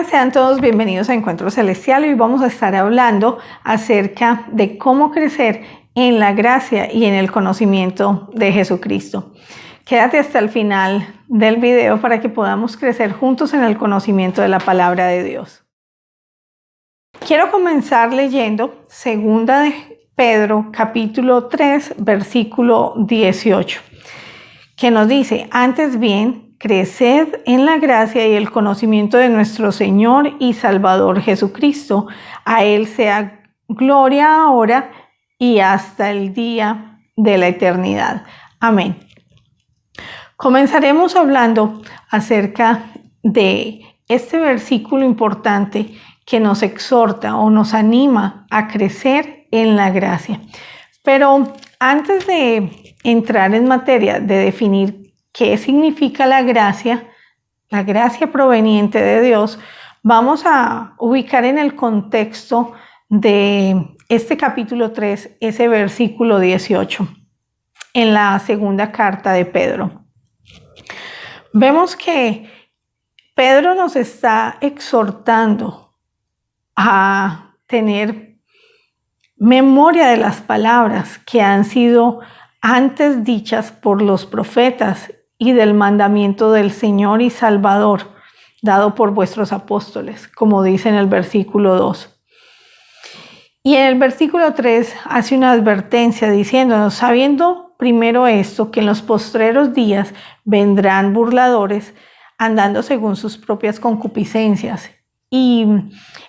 Sean todos bienvenidos a Encuentro Celestial. Hoy vamos a estar hablando acerca de cómo crecer en la gracia y en el conocimiento de Jesucristo. Quédate hasta el final del video para que podamos crecer juntos en el conocimiento de la palabra de Dios. Quiero comenzar leyendo 2 de Pedro, capítulo 3, versículo 18, que nos dice: antes bien, creced en la gracia y el conocimiento de nuestro Señor y Salvador Jesucristo. A Él sea gloria ahora y hasta el día de la eternidad. Amén. Comenzaremos hablando acerca de este versículo importante que nos exhorta o nos anima a crecer en la gracia. Pero antes de entrar en materia de definir qué significa la gracia proveniente de Dios, vamos a ubicar en el contexto de este capítulo 3, ese versículo 18, en la segunda carta de Pedro. Vemos que Pedro nos está exhortando a tener memoria de las palabras que han sido antes dichas por los profetas y del mandamiento del Señor y Salvador dado por vuestros apóstoles, como dice en el versículo 2. Y en el versículo 3 hace una advertencia diciéndonos: sabiendo primero esto, que en los postreros días vendrán burladores, andando según sus propias concupiscencias. Y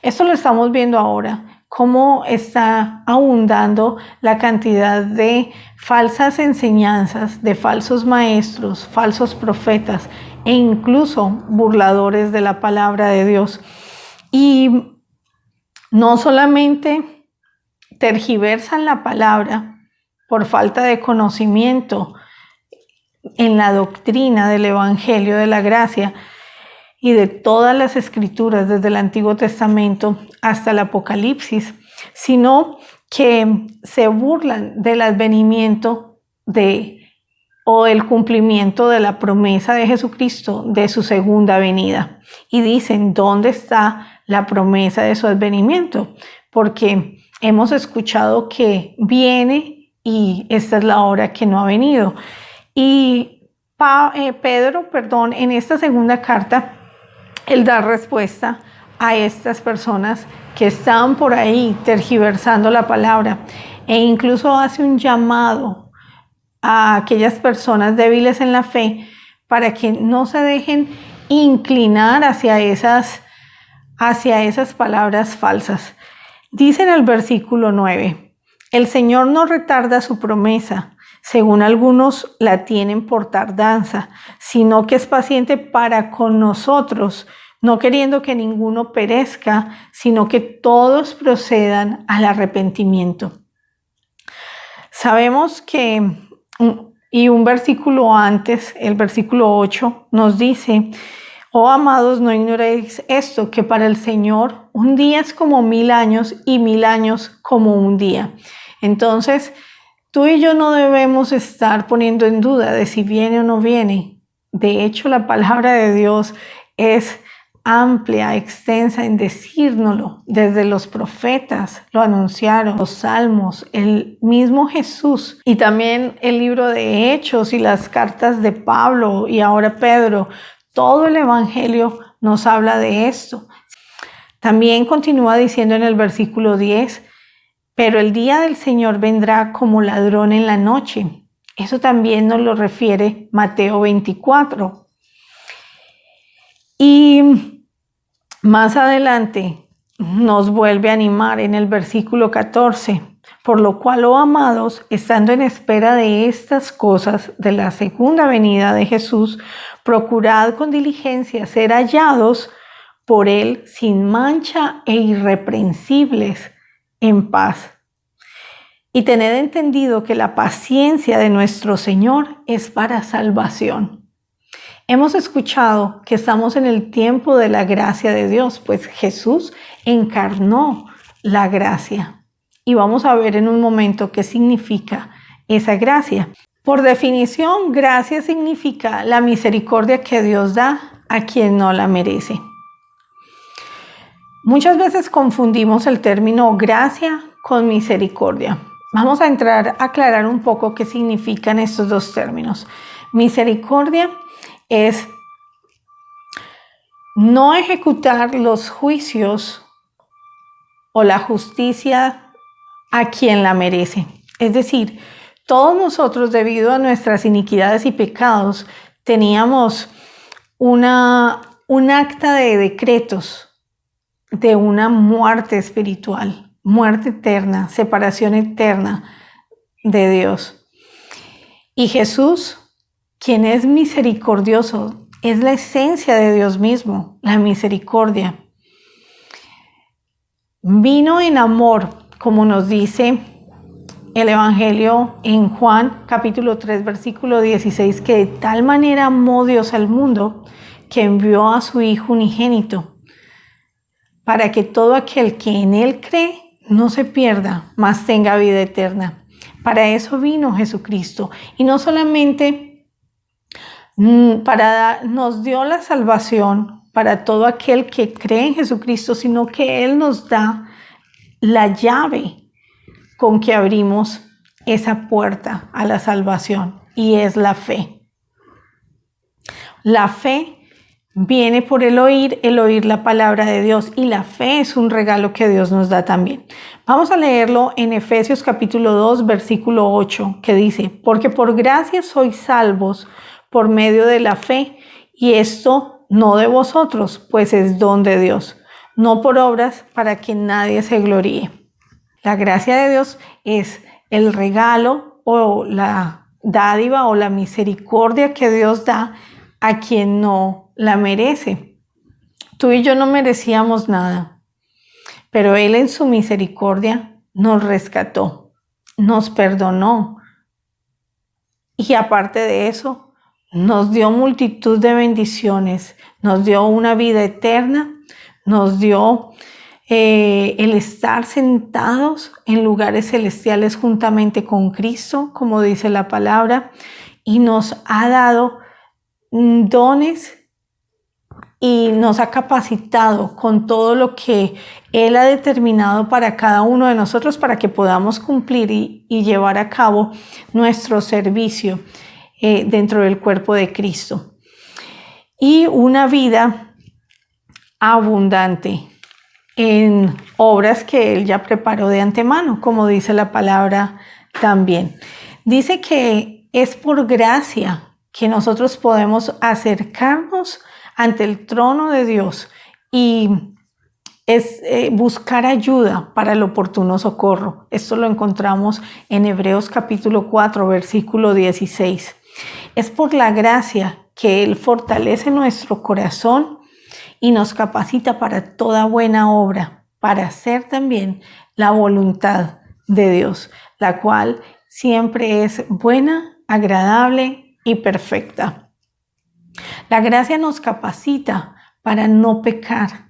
esto lo estamos viendo ahora, cómo está abundando la cantidad de falsas enseñanzas, de falsos maestros, falsos profetas e incluso burladores de la palabra de Dios. Y no solamente tergiversan la palabra por falta de conocimiento en la doctrina del Evangelio de la gracia y de todas las escrituras desde el Antiguo Testamento hasta el Apocalipsis, sino que se burlan del advenimiento o el cumplimiento de la promesa de Jesucristo de su segunda venida. Y dicen: ¿dónde está la promesa de su advenimiento? Porque hemos escuchado que viene y esta es la hora que no ha venido. Y Pedro, en esta segunda carta, él da respuesta a estas personas que están por ahí tergiversando la palabra, e incluso hace un llamado a aquellas personas débiles en la fe para que no se dejen inclinar hacia esas palabras falsas. Dice en el versículo 9: el Señor no retarda su promesa, según algunos la tienen por tardanza, sino que es paciente para con nosotros, no queriendo que ninguno perezca, sino que todos procedan al arrepentimiento. Sabemos que, y un versículo antes, el versículo 8, nos dice: oh amados, no ignoréis esto, que para el Señor un día es como 1000 años y 1000 años como un día. Entonces, tú y yo no debemos estar poniendo en duda de si viene o no viene. De hecho, la palabra de Dios es amplia, extensa en decírnoslo. Desde los profetas lo anunciaron, los salmos, el mismo Jesús, y también el libro de Hechos y las cartas de Pablo y ahora Pedro. Todo el Evangelio nos habla de esto. También continúa diciendo en el versículo 10: pero el día del Señor vendrá como ladrón en la noche. Eso también nos lo refiere Mateo 24. Y más adelante nos vuelve a animar en el versículo 14: por lo cual, oh amados, estando en espera de estas cosas, de la segunda venida de Jesús, procurad con diligencia ser hallados por Él sin mancha e irreprensibles, en paz. Y tened entendido que la paciencia de nuestro Señor es para salvación. Hemos escuchado que estamos en el tiempo de la gracia de Dios, pues Jesús encarnó la gracia. Y vamos a ver en un momento qué significa esa gracia. Por definición, gracia significa la misericordia que Dios da a quien no la merece. Muchas veces confundimos el término gracia con misericordia. Vamos a entrar a aclarar un poco qué significan estos dos términos. Misericordia es no ejecutar los juicios o la justicia a quien la merece. Es decir, todos nosotros, debido a nuestras iniquidades y pecados, teníamos un acta de decretos de una muerte espiritual, muerte eterna, separación eterna de Dios. Y Jesús, quien es misericordioso, es la esencia de Dios mismo, la misericordia. Vino en amor, como nos dice el Evangelio en Juan capítulo 3 versículo 16, que de tal manera amó Dios al mundo que envió a su Hijo unigénito, para que todo aquel que en Él cree no se pierda, mas tenga vida eterna. Para eso vino Jesucristo. Y no solamente nos dio la salvación para todo aquel que cree en Jesucristo, sino que Él nos da la llave con que abrimos esa puerta a la salvación, y es la fe. La fe viene por el oír la palabra de Dios, y la fe es un regalo que Dios nos da también. Vamos a leerlo en Efesios capítulo 2, versículo 8, que dice: porque por gracia sois salvos por medio de la fe, y esto no de vosotros, pues es don de Dios, no por obras, para que nadie se gloríe. La gracia de Dios es el regalo o la dádiva o la misericordia que Dios da a quien no la merece. Tú y yo no merecíamos nada, pero Él en su misericordia nos rescató, nos perdonó, y aparte de eso, nos dio multitud de bendiciones, nos dio una vida eterna, nos dio el estar sentados en lugares celestiales juntamente con Cristo, como dice la palabra, y nos ha dado dones y nos ha capacitado con todo lo que Él ha determinado para cada uno de nosotros, para que podamos cumplir y llevar a cabo nuestro servicio dentro del cuerpo de Cristo. Y una vida abundante en obras que Él ya preparó de antemano, como dice la palabra también. Dice que es por gracia que nosotros podemos acercarnos ante el trono de Dios y es buscar ayuda para el oportuno socorro. Esto lo encontramos en Hebreos capítulo 4, versículo 16. Es por la gracia que Él fortalece nuestro corazón y nos capacita para toda buena obra, para hacer también la voluntad de Dios, la cual siempre es buena, agradable y perfecta. La gracia nos capacita para no pecar,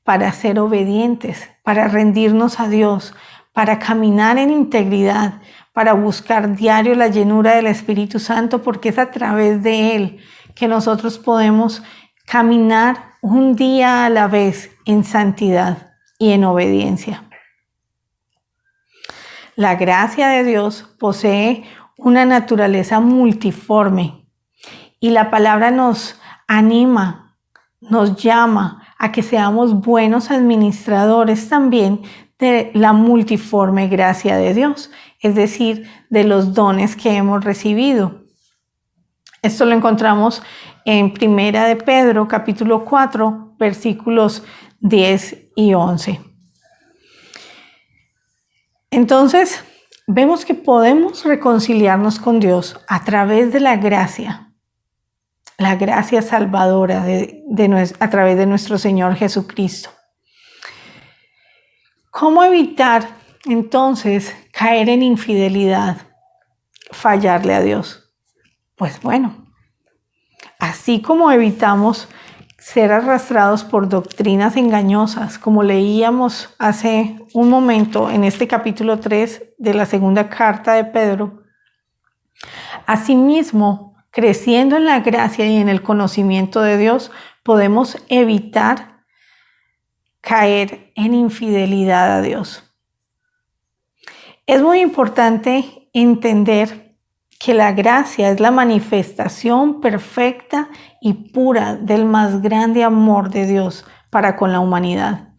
para ser obedientes, para rendirnos a Dios, para caminar en integridad, para buscar diario la llenura del Espíritu Santo, porque es a través de Él que nosotros podemos caminar un día a la vez en santidad y en obediencia. La gracia de Dios posee una naturaleza multiforme y la palabra nos anima, nos llama a que seamos buenos administradores también de la multiforme gracia de Dios, es decir, de los dones que hemos recibido. Esto lo encontramos en Primera de Pedro, capítulo 4, versículos 10 y 11. Entonces, vemos que podemos reconciliarnos con Dios a través de la gracia salvadora a través de nuestro Señor Jesucristo. ¿Cómo evitar entonces caer en infidelidad, fallarle a Dios? Pues bueno, así como evitamos ser arrastrados por doctrinas engañosas, como leíamos hace un momento en este capítulo 3 de la segunda carta de Pedro, asimismo, creciendo en la gracia y en el conocimiento de Dios, podemos evitar caer en infidelidad a Dios. Es muy importante entender que la gracia es la manifestación perfecta y pura del más grande amor de Dios para con la humanidad.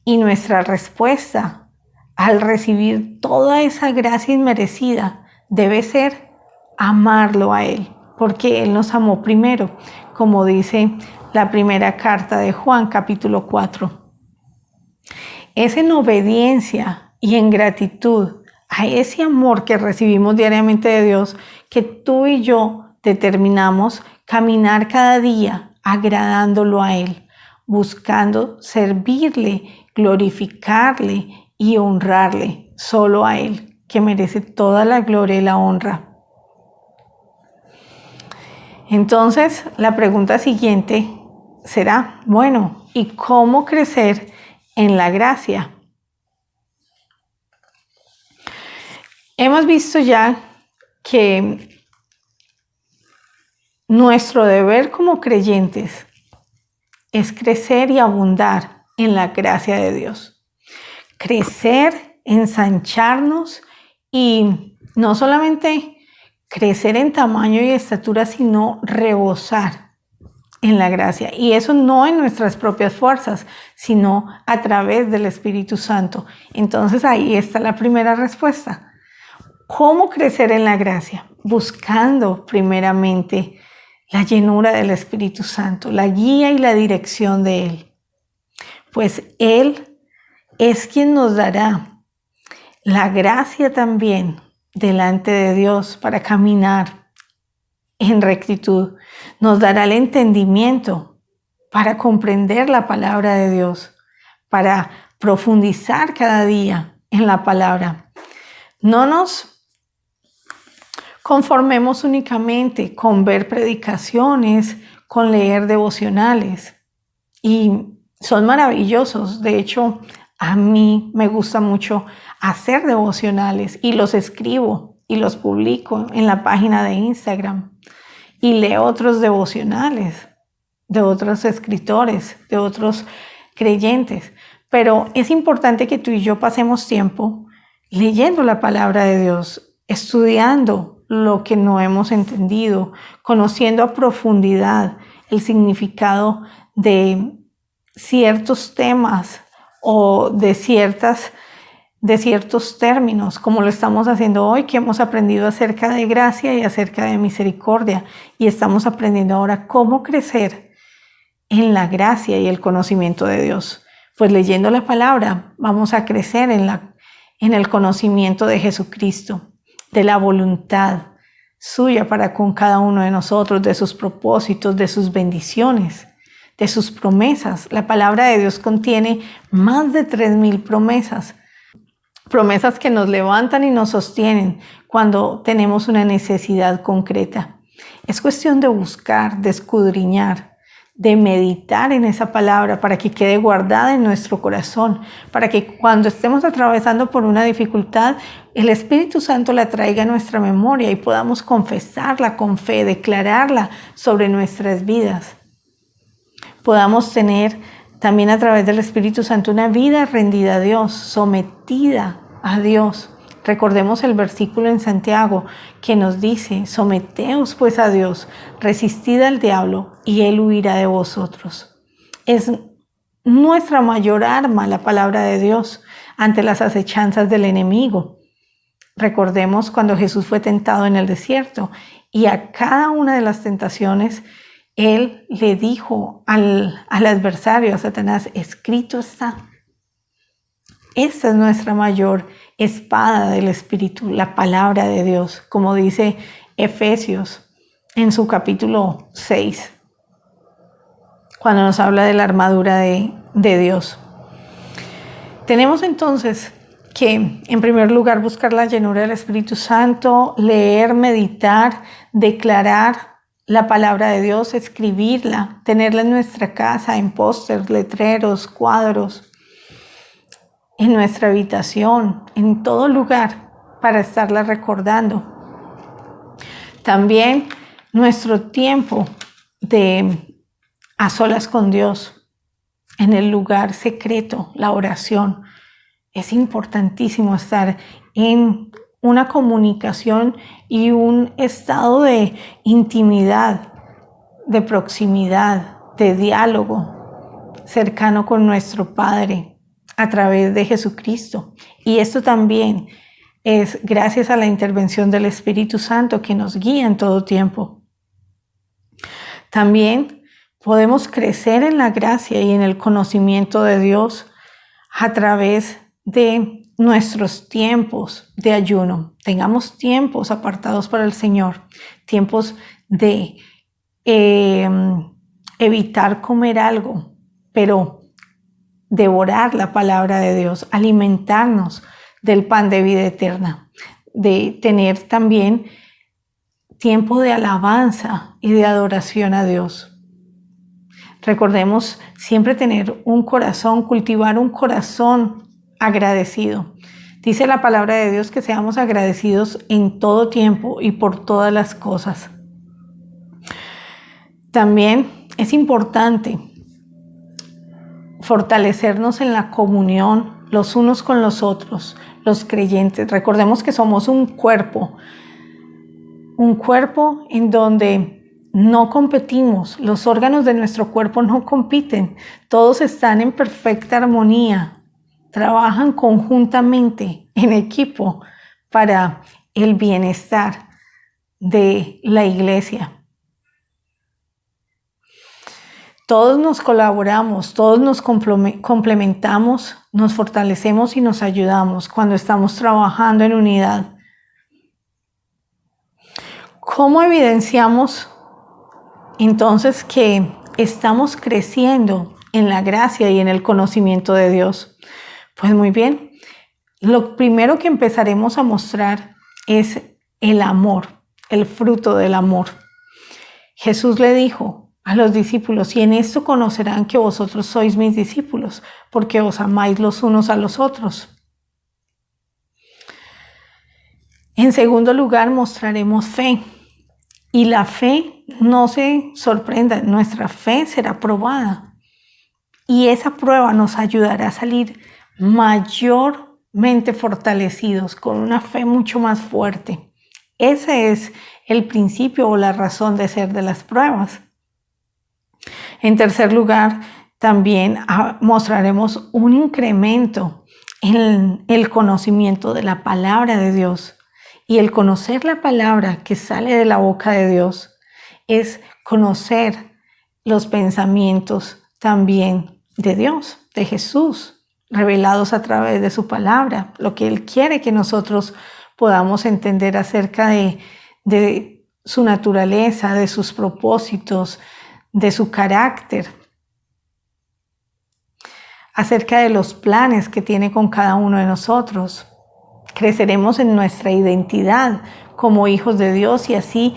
Y nuestra respuesta al recibir toda esa gracia inmerecida debe ser amarlo a Él, porque Él nos amó primero, como dice la primera carta de Juan, capítulo 4. Es en obediencia y en gratitud a ese amor que recibimos diariamente de Dios que tú y yo determinamos caminar cada día agradándolo a Él, buscando servirle, glorificarle y honrarle solo a Él, que merece toda la gloria y la honra. Entonces, la pregunta siguiente será, bueno, ¿y cómo crecer en la gracia? Hemos visto ya que nuestro deber como creyentes es crecer y abundar en la gracia de Dios. Crecer, ensancharnos y no solamente crecer en tamaño y estatura, sino rebosar en la gracia. Y eso no en nuestras propias fuerzas, sino a través del Espíritu Santo. Entonces ahí está la primera respuesta. ¿Cómo crecer en la gracia? Buscando primeramente la llenura del Espíritu Santo, la guía y la dirección de Él. Pues Él es quien nos dará la gracia también delante de Dios para caminar en rectitud. Nos dará el entendimiento para comprender la palabra de Dios, para profundizar cada día en la palabra. No nos conformemos únicamente con ver predicaciones, con leer devocionales. Y son maravillosos. De hecho, a mí me gusta mucho hacer devocionales y los escribo y los publico en la página de Instagram. Y leo otros devocionales de otros escritores, de otros creyentes. Pero es importante que tú y yo pasemos tiempo leyendo la palabra de Dios, estudiando lo que no hemos entendido, conociendo a profundidad el significado de ciertos temas o de ciertos términos, como lo estamos haciendo hoy, que hemos aprendido acerca de gracia y acerca de misericordia, y estamos aprendiendo ahora cómo crecer en la gracia y el conocimiento de Dios. Pues leyendo la palabra vamos a crecer en el conocimiento de Jesucristo, de la voluntad suya para con cada uno de nosotros, de sus propósitos, de sus bendiciones, de sus promesas. La palabra de Dios contiene más de 3,000 promesas. Promesas que nos levantan y nos sostienen cuando tenemos una necesidad concreta. Es cuestión de buscar, de escudriñar, de meditar en esa palabra para que quede guardada en nuestro corazón, para que cuando estemos atravesando por una dificultad, el Espíritu Santo la traiga a nuestra memoria y podamos confesarla con fe, declararla sobre nuestras vidas. Podamos tener también a través del Espíritu Santo una vida rendida a Dios, sometida a Dios. Recordemos el versículo en Santiago que nos dice: someteos pues a Dios, resistid al diablo y él huirá de vosotros. Es nuestra mayor arma la palabra de Dios ante las acechanzas del enemigo. Recordemos cuando Jesús fue tentado en el desierto y a cada una de las tentaciones Él le dijo al adversario, a Satanás: escrito está. Esta es nuestra mayor espada del Espíritu, la palabra de Dios, como dice Efesios en su capítulo 6, cuando nos habla de la armadura de Dios. Tenemos entonces que, en primer lugar, buscar la llenura del Espíritu Santo, leer, meditar, declarar la palabra de Dios, escribirla, tenerla en nuestra casa, en pósters, letreros, cuadros, en nuestra habitación, en todo lugar, para estarla recordando. También nuestro tiempo a solas con Dios, en el lugar secreto, la oración. Es importantísimo estar en una comunicación y un estado de intimidad, de proximidad, de diálogo cercano con nuestro Padre a través de Jesucristo. Y esto también es gracias a la intervención del Espíritu Santo que nos guía en todo tiempo. También podemos crecer en la gracia y en el conocimiento de Dios a través de nuestros tiempos de ayuno. Tengamos tiempos apartados para el Señor, tiempos de evitar comer algo, pero devorar la palabra de Dios, alimentarnos del pan de vida eterna, de tener también tiempo de alabanza y de adoración a Dios. Recordemos siempre tener un corazón, cultivar un corazón agradecido. Dice la palabra de Dios que seamos agradecidos en todo tiempo y por todas las cosas. También es importante fortalecernos en la comunión los unos con los otros, los creyentes. Recordemos que somos un cuerpo en donde no competimos, los órganos de nuestro cuerpo no compiten, todos están en perfecta armonía, trabajan conjuntamente en equipo para el bienestar de la iglesia. Todos nos colaboramos, todos nos complementamos, nos fortalecemos y nos ayudamos cuando estamos trabajando en unidad. ¿Cómo evidenciamos entonces que estamos creciendo en la gracia y en el conocimiento de Dios? Pues muy bien, lo primero que empezaremos a mostrar es el amor, el fruto del amor. Jesús le dijo a los discípulos: y en esto conocerán que vosotros sois mis discípulos, porque os amáis los unos a los otros. En segundo lugar, mostraremos fe. Y la fe, no se sorprenda, nuestra fe será probada. Y esa prueba nos ayudará a salir mayormente fortalecidos, con una fe mucho más fuerte. Ese es el principio o la razón de ser de las pruebas. En tercer lugar, también mostraremos un incremento en el conocimiento de la palabra de Dios. Y el conocer la palabra que sale de la boca de Dios es conocer los pensamientos también de Dios, de Jesús, revelados a través de su palabra, lo que Él quiere que nosotros podamos entender acerca de su naturaleza, de sus propósitos, de su carácter, acerca de los planes que tiene con cada uno de nosotros. Creceremos en nuestra identidad como hijos de Dios y así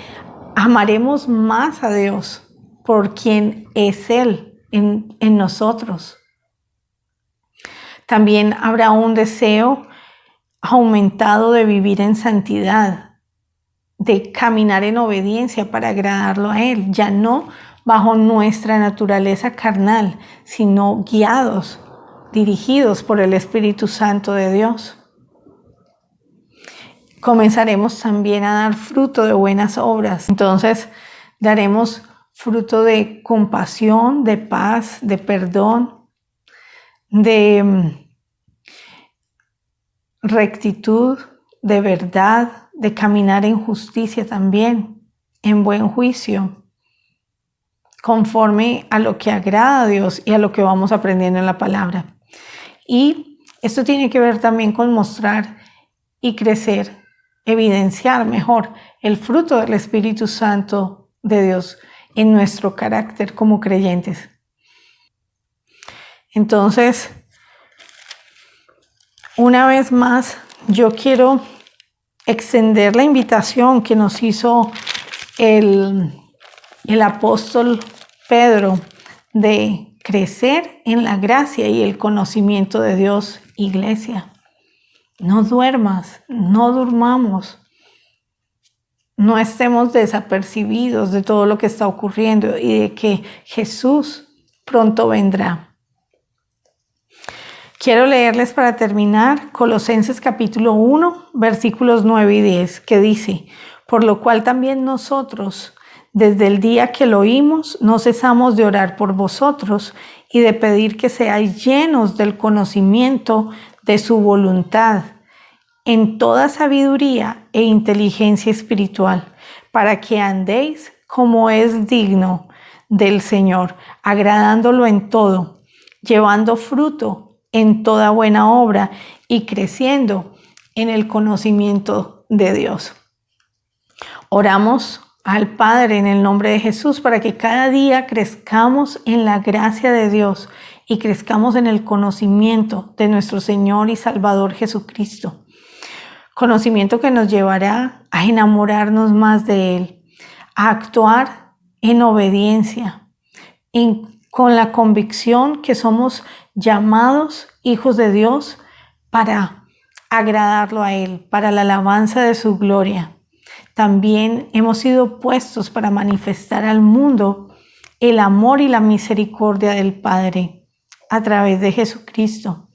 amaremos más a Dios por quien es Él en nosotros. También habrá un deseo aumentado de vivir en santidad, de caminar en obediencia para agradarlo a Él, ya no bajo nuestra naturaleza carnal, sino guiados, dirigidos por el Espíritu Santo de Dios. Comenzaremos también a dar fruto de buenas obras. Entonces, daremos fruto de compasión, de paz, de perdón, de rectitud, de verdad, de caminar en justicia también, en buen juicio, conforme a lo que agrada a Dios y a lo que vamos aprendiendo en la palabra. Y esto tiene que ver también con mostrar y crecer, evidenciar mejor el fruto del Espíritu Santo de Dios en nuestro carácter como creyentes. Entonces, una vez más, yo quiero extender la invitación que nos hizo el apóstol Pedro de crecer en la gracia y el conocimiento de Dios, iglesia. No duermas, no durmamos, no estemos desapercibidos de todo lo que está ocurriendo y de que Jesús pronto vendrá. Quiero leerles para terminar Colosenses capítulo 1, versículos 9 y 10, que dice: por lo cual también nosotros, desde el día que lo oímos, no cesamos de orar por vosotros y de pedir que seáis llenos del conocimiento de su voluntad, en toda sabiduría e inteligencia espiritual, para que andéis como es digno del Señor, agradándolo en todo, llevando fruto en toda buena obra y creciendo en el conocimiento de Dios. Oramos al Padre en el nombre de Jesús para que cada día crezcamos en la gracia de Dios y crezcamos en el conocimiento de nuestro Señor y Salvador Jesucristo. Conocimiento que nos llevará a enamorarnos más de Él, a actuar en obediencia, con la convicción que somos llamados hijos de Dios para agradarlo a Él, para la alabanza de su gloria. También hemos sido puestos para manifestar al mundo el amor y la misericordia del Padre a través de Jesucristo.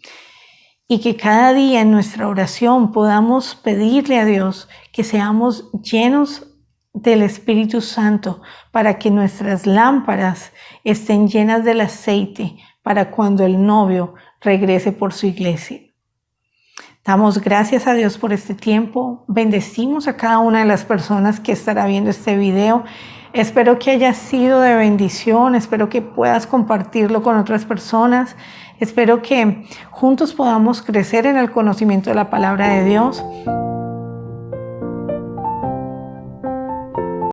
Y que cada día en nuestra oración podamos pedirle a Dios que seamos llenos del Espíritu Santo para que nuestras lámparas estén llenas del aceite para cuando el novio regrese por su iglesia. Damos gracias a Dios por este tiempo. Bendecimos a cada una de las personas que estará viendo este video. Espero que haya sido de bendición. Espero que puedas compartirlo con otras personas. Espero que juntos podamos crecer en el conocimiento de la palabra de Dios.